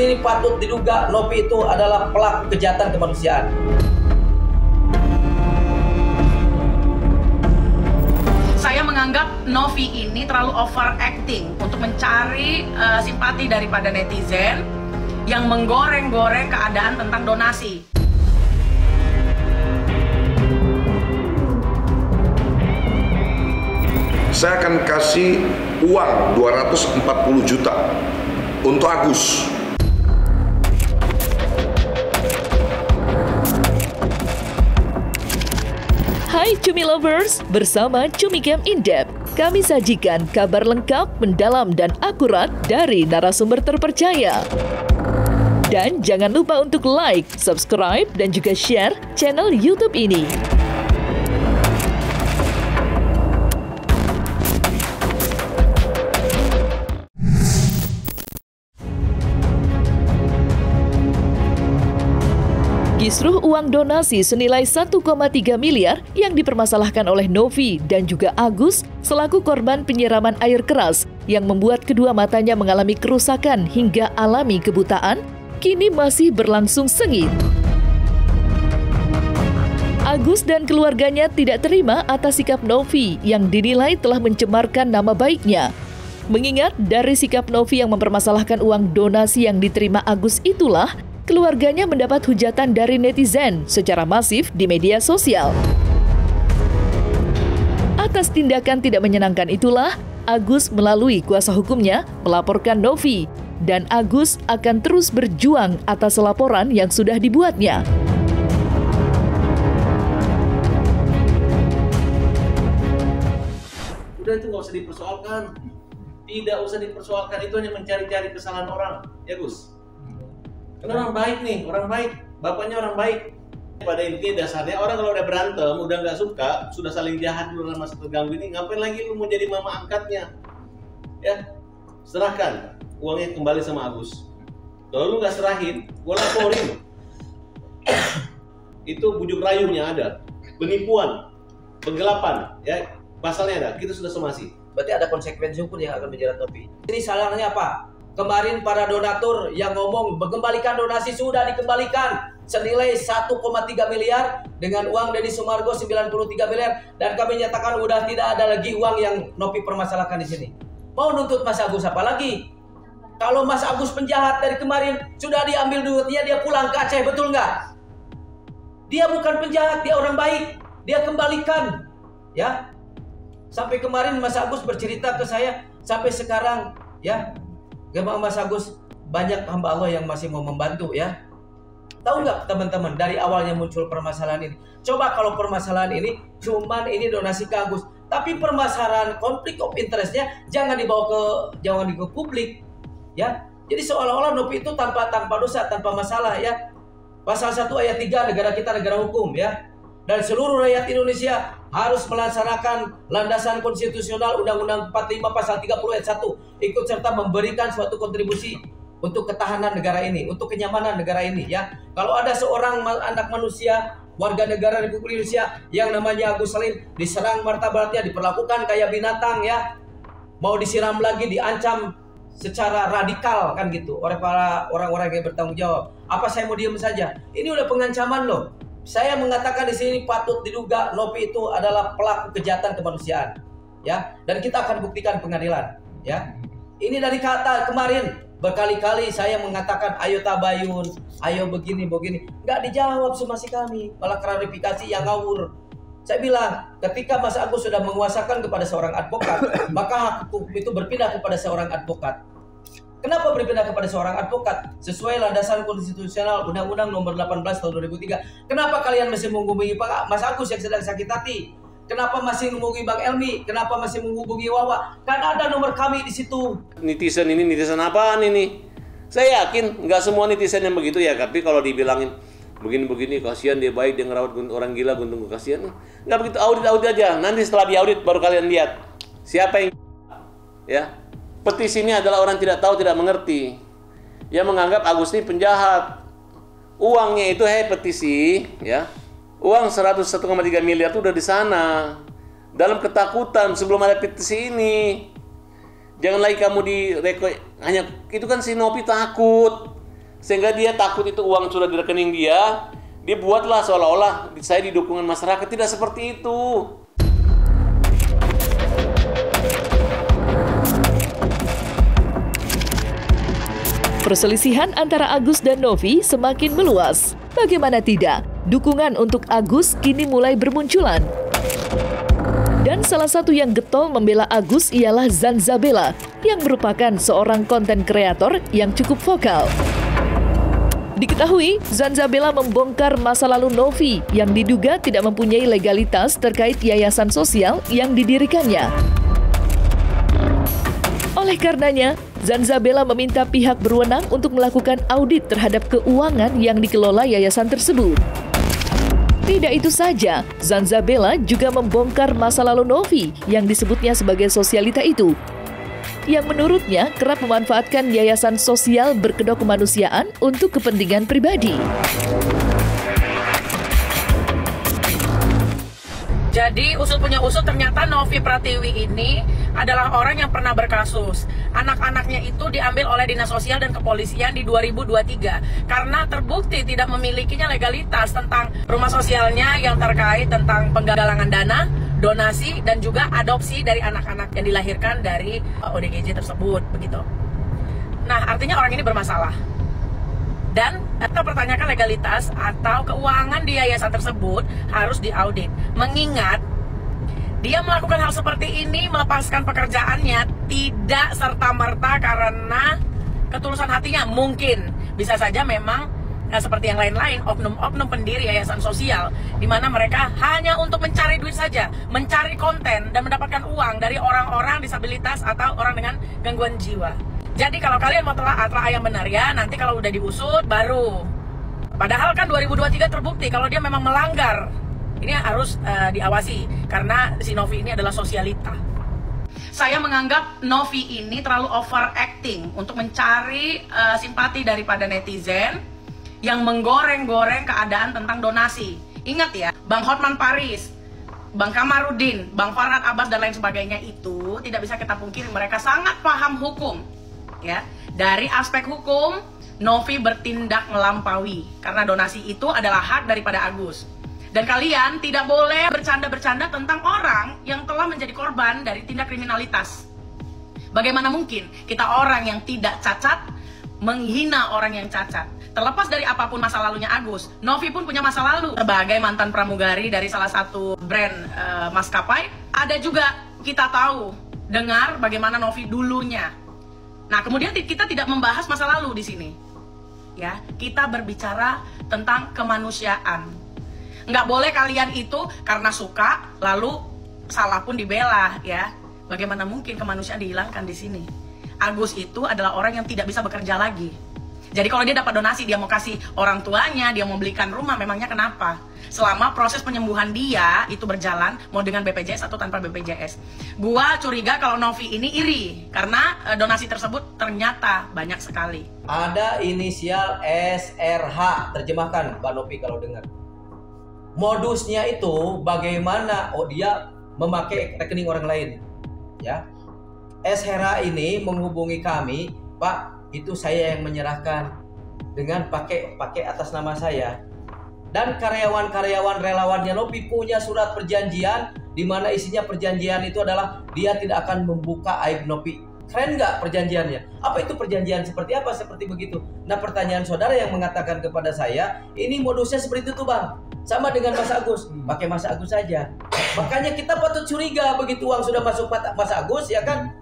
sini patut diduga Novi itu adalah pelaku kejahatan kemanusiaan. Saya menganggap Novi ini terlalu overacting untuk mencari simpati daripada netizen yang menggoreng-goreng keadaan tentang donasi. Saya akan kasih uang 240 juta untuk Agus. Hai Cumi Lovers, bersama Cumi Camp In-Depth, kami sajikan kabar lengkap, mendalam, dan akurat dari narasumber terpercaya. Dan jangan lupa untuk like, subscribe, dan juga share channel YouTube ini. Kisruh uang donasi senilai 1,3 miliar yang dipermasalahkan oleh Novi dan juga Agus selaku korban penyiraman air keras yang membuat kedua matanya mengalami kerusakan hingga alami kebutaan, kini masih berlangsung sengit. Agus dan keluarganya tidak terima atas sikap Novi yang dinilai telah mencemarkan nama baiknya. Mengingat dari sikap Novi yang mempermasalahkan uang donasi yang diterima Agus itulah, keluarganya mendapat hujatan dari netizen secara masif di media sosial. Atas tindakan tidak menyenangkan itulah, Agus melalui kuasa hukumnya melaporkan Novi, dan Agus akan terus berjuang atas laporan yang sudah dibuatnya. Udah, itu nggak usah dipersoalkan. Tidak usah dipersoalkan, itu hanya mencari-cari kesalahan orang, ya Gus. Kan orang baik nih, orang baik, bapaknya orang baik. Pada intinya dasarnya orang kalau udah berantem, udah nggak suka, sudah saling jahat, udah masa terganggu ini, ngapain lagi lu mau jadi mama angkatnya? Ya, serahkan uangnya kembali sama Agus. Kalau lu nggak serahin, gua laporin. Itu bujuk rayunya ada, penipuan, penggelapan, ya pasalnya ada. Kita sudah somasi. Berarti ada konsekuensi hukum yang akan menjerat Novi. Ini salahnya apa? Kemarin para donatur yang ngomong mengembalikan donasi sudah dikembalikan senilai 1,3 miliar dengan uang Deddy Sumargo 93 miliar, dan kami nyatakan udah tidak ada lagi uang yang Novi permasalahkan di sini. Mau nuntut Mas Agus apa lagi? Kalau Mas Agus penjahat dari kemarin sudah diambil duitnya, dia pulang ke Aceh, betul nggak? Dia bukan penjahat, dia orang baik, dia kembalikan, ya. Sampai kemarin Mas Agus bercerita ke saya, sampai sekarang, ya. Mas Agus, banyak hamba Allah yang masih mau membantu, ya. Tahu nggak teman-teman, dari awalnya muncul permasalahan ini. Coba kalau permasalahan ini cuman ini donasi ke Agus, tapi permasalahan konflik of interestnya jangan dibawa ke publik, ya. Jadi seolah-olah Novi itu tanpa dosa, tanpa masalah, ya. Pasal 1 ayat 3, negara kita negara hukum, ya. Dan seluruh rakyat Indonesia harus melaksanakan landasan konstitusional Undang-Undang 45 pasal 30 ayat 1, ikut serta memberikan suatu kontribusi untuk ketahanan negara ini, untuk kenyamanan negara ini, ya. Kalau ada seorang anak manusia, warga negara Republik Indonesia yang namanya Agus Salim diserang martabatnya, diperlakukan kayak binatang, ya. Mau disiram lagi, diancam secara radikal kan gitu oleh para orang-orang yang bertanggung jawab. Apa saya mau diam saja? Ini udah pengancaman loh. Saya mengatakan di sini patut diduga Novi itu adalah pelaku kejahatan kemanusiaan, ya, dan kita akan buktikan pengadilan, ya. Ini dari kata kemarin berkali-kali saya mengatakan ayo tabayun, ayo begini, nggak dijawab somasi kami, malah klarifikasi yang ngawur. Saya bilang ketika Mas Agus sudah menguasakan kepada seorang advokat, maka hak hukum itu berpindah kepada seorang advokat. Kenapa berpindah kepada seorang advokat? Sesuai landasan konstitusional Undang-Undang Nomor 18 Tahun 2003. Kenapa kalian masih menghubungi Pak Mas Agus yang sedang sakit hati? Kenapa masih menghubungi Bang Elmi? Kenapa masih menghubungi Wawa? Kan ada nomor kami di situ. Netizen ini netizen apaan ini? Saya yakin nggak semua netizen yang begitu ya. Tapi kalau dibilangin begini-begini, kasihan dia baik, dia ngerawat orang gila, guntung kasihan. Nggak begitu, audit aja. Nanti setelah diaudit baru kalian lihat siapa yang, ya. Petisi ini adalah orang tidak tahu, tidak mengerti, yang menganggap Agus ini penjahat. Uangnya itu petisi, ya. Uang 101,3 miliar itu udah di sana. Dalam ketakutan sebelum ada petisi ini. Jangan lagi kamu hanya itu kan si Novi takut. Sehingga dia takut itu uang sudah di rekening dia buatlah seolah-olah saya di dukungan masyarakat. Tidak seperti itu. Perselisihan antara Agus dan Novi semakin meluas. Bagaimana tidak, dukungan untuk Agus kini mulai bermunculan. Dan salah satu yang getol membela Agus ialah Zanzabela, yang merupakan seorang konten kreator yang cukup vokal. Diketahui, Zanzabela membongkar masa lalu Novi yang diduga tidak mempunyai legalitas terkait yayasan sosial yang didirikannya. Oleh karenanya, Zanzabela meminta pihak berwenang untuk melakukan audit terhadap keuangan yang dikelola yayasan tersebut. Tidak itu saja, Zanzabela juga membongkar masa lalu Novi yang disebutnya sebagai sosialita itu, yang menurutnya kerap memanfaatkan yayasan sosial berkedok kemanusiaan untuk kepentingan pribadi. Jadi usut punya usut ternyata Novi Pratiwi ini adalah orang yang pernah berkasus. Anak-anaknya itu diambil oleh Dinas Sosial dan Kepolisian di 2023 karena terbukti tidak memilikinya legalitas tentang rumah sosialnya yang terkait tentang penggalangan dana, donasi, dan juga adopsi dari anak-anak yang dilahirkan dari ODGJ tersebut, begitu. Nah, artinya orang ini bermasalah. Dan kita pertanyakan legalitas atau keuangan di yayasan tersebut harus diaudit. Mengingat dia melakukan hal seperti ini, melepaskan pekerjaannya tidak serta-merta karena ketulusan hatinya. Mungkin bisa saja memang seperti yang lain-lain, oknum-oknum pendiri yayasan sosial, di mana mereka hanya untuk mencari duit saja, mencari konten dan mendapatkan uang dari orang-orang disabilitas atau orang dengan gangguan jiwa. Jadi kalau kalian mau telah yang benar ya, nanti kalau udah diusut baru. Padahal kan 2023 terbukti kalau dia memang melanggar. Ini harus diawasi karena si Novi ini adalah sosialita. Saya menganggap Novi ini terlalu overacting untuk mencari simpati daripada netizen yang menggoreng-goreng keadaan tentang donasi. Ingat ya, Bang Hotman Paris, Bang Kamarudin, Bang Farhad Abbas dan lain sebagainya itu tidak bisa kita pungkiri mereka sangat paham hukum. Ya, dari aspek hukum, Novi bertindak melampaui karena donasi itu adalah hak daripada Agus. Dan kalian tidak boleh bercanda-bercanda tentang orang yang telah menjadi korban dari tindak kriminalitas. Bagaimana mungkin kita orang yang tidak cacat menghina orang yang cacat? Terlepas dari apapun masa lalunya Agus, Novi pun punya masa lalu sebagai mantan pramugari dari salah satu brand maskapai. Ada juga kita tahu, dengar bagaimana Novi dulunya. Nah, kemudian kita tidak membahas masa lalu di sini. Ya, kita berbicara tentang kemanusiaan. Nggak boleh kalian itu karena suka lalu salah pun dibela, ya. Bagaimana mungkin kemanusiaan dihilangkan di sini? Agus itu adalah orang yang tidak bisa bekerja lagi. Jadi kalau dia dapat donasi, dia mau kasih orang tuanya, dia mau belikan rumah, memangnya kenapa? Selama proses penyembuhan dia itu berjalan, mau dengan BPJS atau tanpa BPJS. Gua curiga kalau Novi ini iri, karena donasi tersebut ternyata banyak sekali. Ada inisial SRH, terjemahkan Mbak Novi kalau dengar. Modusnya itu bagaimana dia memakai rekening orang lain. Ya, SRH ini menghubungi kami, Pak, itu saya yang menyerahkan dengan pakai atas nama saya. Dan karyawan-karyawan relawannya Novi punya surat perjanjian di mana isinya perjanjian itu adalah dia tidak akan membuka aib Novi. Keren nggak perjanjiannya? Apa itu perjanjian seperti apa? Seperti begitu. Nah, pertanyaan saudara yang mengatakan kepada saya, ini modusnya seperti itu, Bang. Sama dengan Mas Agus, pakai Mas Agus saja. Makanya kita patut curiga begitu uang sudah masuk Mas Agus, ya kan?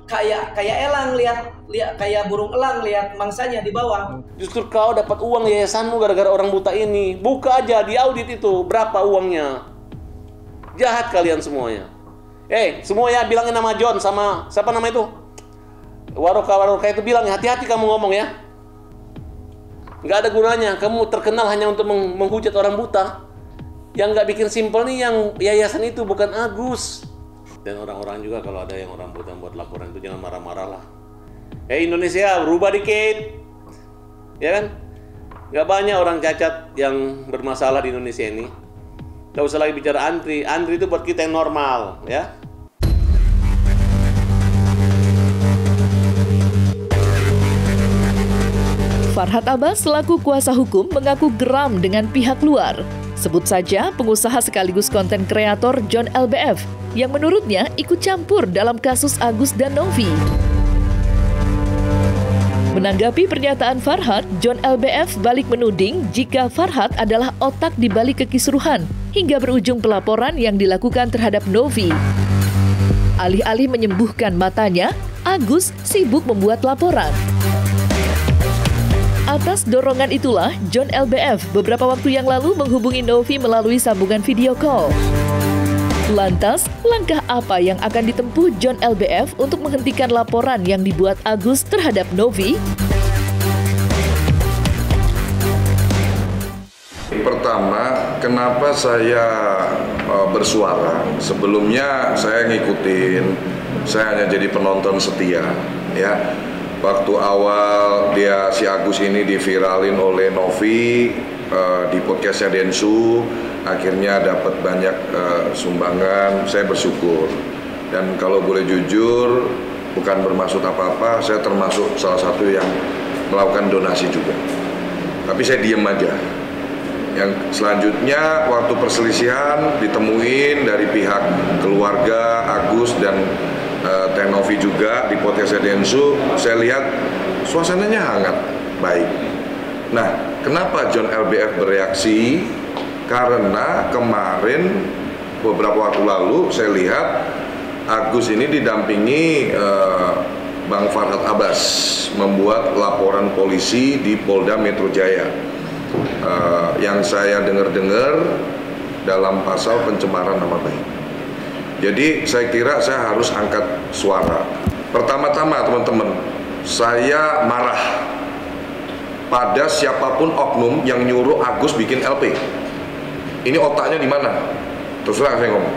Kayak elang lihat kayak burung elang lihat mangsanya di bawah. Justru kau dapat uang yayasanmu gara-gara orang buta ini. Buka aja di audit itu berapa uangnya. Jahat kalian semuanya. Semua ya bilangin nama John sama siapa nama itu? Waroka itu bilang hati-hati kamu ngomong ya. Nggak ada gunanya. Kamu terkenal hanya untuk menghujat orang buta. Yang nggak bikin simpel nih yang yayasan itu bukan Agus. Dan orang-orang juga kalau ada yang orang buta buat laporan itu jangan marah-marah lah. Indonesia berubah dikit, ya kan? Gak banyak orang cacat yang bermasalah di Indonesia ini. Gak usah lagi bicara antri itu buat kita yang normal, ya. Farhad Abbas selaku kuasa hukum mengaku geram dengan pihak luar. Sebut saja pengusaha sekaligus konten kreator John LBF yang menurutnya ikut campur dalam kasus Agus dan Novi. Menanggapi pernyataan Farhad, John LBF balik menuding jika Farhad adalah otak di balik kekisruhan hingga berujung pelaporan yang dilakukan terhadap Novi. Alih-alih menyembuhkan matanya, Agus sibuk membuat laporan. Atas dorongan itulah, John LBF beberapa waktu yang lalu menghubungi Novi melalui sambungan video call. Lantas, langkah apa yang akan ditempuh John LBF untuk menghentikan laporan yang dibuat Agus terhadap Novi? Pertama, kenapa saya bersuara? Sebelumnya saya ngikutin, saya hanya jadi penonton setia, ya. Waktu awal si Agus ini diviralin oleh Novi di podcastnya Densu, akhirnya dapat banyak sumbangan, saya bersyukur. Dan kalau boleh jujur, bukan bermaksud apa-apa, saya termasuk salah satu yang melakukan donasi juga. Tapi saya diem aja. Yang selanjutnya waktu perselisihan ditemuin dari pihak keluarga Agus dan Novi juga di podcast Densu, saya lihat suasananya hangat, baik. Nah, kenapa John LBF bereaksi? Karena kemarin beberapa waktu lalu saya lihat Agus ini didampingi Bang Farhad Abbas membuat laporan polisi di Polda Metro Jaya. Yang saya dengar-dengar dalam pasal pencemaran nama baik. Jadi saya kira saya harus angkat suara. Pertama-tama teman-teman, saya marah pada siapapun oknum yang nyuruh Agus bikin LP. Ini otaknya di mana? Terus terang saya ngomong.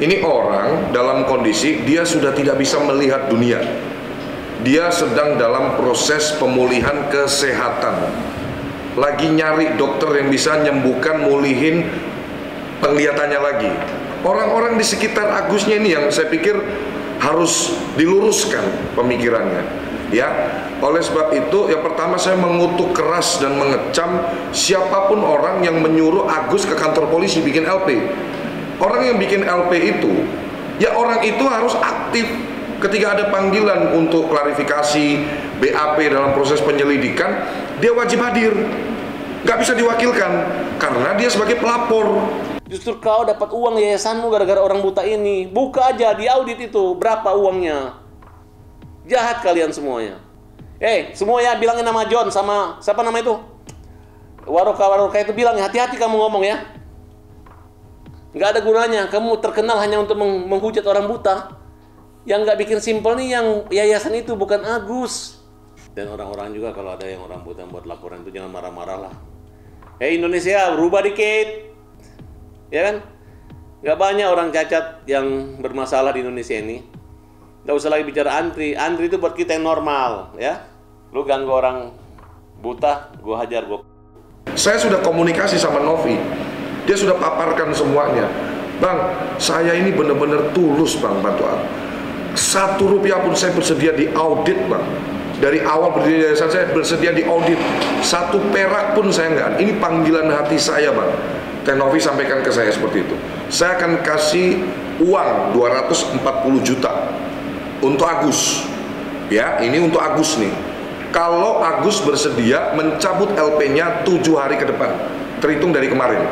Ini orang dalam kondisi dia sudah tidak bisa melihat dunia. Dia sedang dalam proses pemulihan kesehatan. Lagi nyari dokter yang bisa nyembuhkan, mulihin penglihatannya lagi. Orang-orang di sekitar Agusnya ini yang saya pikir harus diluruskan pemikirannya, ya. Oleh sebab itu, yang pertama saya mengutuk keras dan mengecam siapapun orang yang menyuruh Agus ke kantor polisi bikin LP. Orang yang bikin LP itu, ya orang itu harus aktif ketika ada panggilan untuk klarifikasi BAP dalam proses penyelidikan, dia wajib hadir. Nggak bisa diwakilkan karena dia sebagai pelapor. Justru kau dapat uang yayasanmu gara-gara orang buta ini. Buka aja di audit itu berapa uangnya. Jahat kalian semuanya. Semuanya bilangin nama John sama siapa nama itu? Waroka itu bilang hati-hati kamu ngomong ya. Nggak ada gunanya. Kamu terkenal hanya untuk menghujat orang buta. Yang nggak bikin simpel nih yang yayasan itu bukan Agus. Dan orang-orang juga kalau ada yang orang buta buat laporan itu jangan marah-marah lah. Indonesia berubah dikit. Ya kan? Gak banyak orang cacat yang bermasalah di Indonesia ini. Gak usah lagi bicara antri. Antri itu buat kita yang normal, ya. Lu ganggu orang buta, gua hajar, Saya sudah komunikasi sama Novi. Dia sudah paparkan semuanya. Bang, saya ini benar-benar tulus, Bang, bantu aku. 1 rupiah pun saya bersedia di audit, Bang. Dari awal berdiri yayasan saya bersedia di audit. 1 perak pun saya enggak. Ini panggilan hati saya, Bang. Novi sampaikan ke saya seperti itu. Saya akan kasih uang 240 juta untuk Agus. Ya, ini untuk Agus nih. Kalau Agus bersedia mencabut LP-nya 7 hari ke depan, terhitung dari kemarin.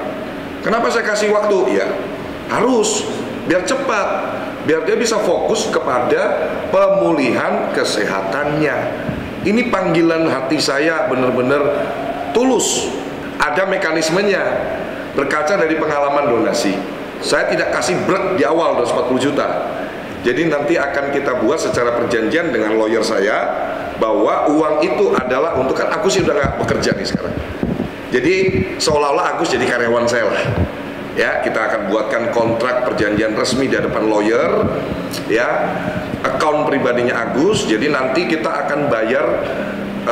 Kenapa saya kasih waktu? Ya, harus biar cepat, biar dia bisa fokus kepada pemulihan kesehatannya. Ini panggilan hati saya benar-benar tulus. Ada mekanismenya. Berkaca dari pengalaman donasi, saya tidak kasih brek di awal 240 juta. Jadi nanti akan kita buat secara perjanjian dengan lawyer saya bahwa uang itu adalah untuk, kan Agus sudah nggak bekerja nih sekarang. Jadi seolah-olah Agus jadi karyawan saya lah. Ya, kita akan buatkan kontrak perjanjian resmi di hadapan lawyer, ya, akun pribadinya Agus. Jadi nanti kita akan bayar,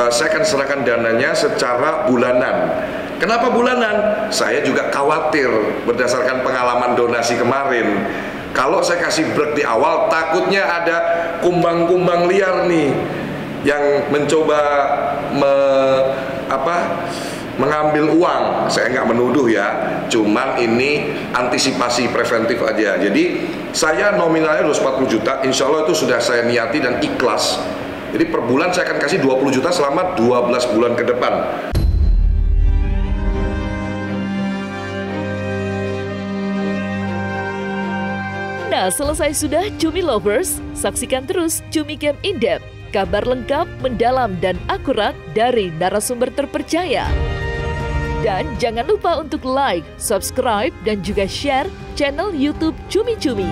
saya akan serahkan dananya secara bulanan. Kenapa bulanan? Saya juga khawatir berdasarkan pengalaman donasi kemarin. Kalau saya kasih break di awal, takutnya ada kumbang-kumbang liar nih yang mencoba mengambil uang. Saya nggak menuduh ya, cuman ini antisipasi preventif aja. Jadi saya nominalnya 240 juta, insya Allah itu sudah saya niati dan ikhlas. Jadi per bulan saya akan kasih 20 juta selama 12 bulan ke depan. Nah, selesai sudah Cumi Lovers, saksikan terus Cumi Camp In-Depth, kabar lengkap, mendalam, dan akurat dari narasumber terpercaya. Dan jangan lupa untuk like, subscribe, dan juga share channel YouTube Cumi Cumi.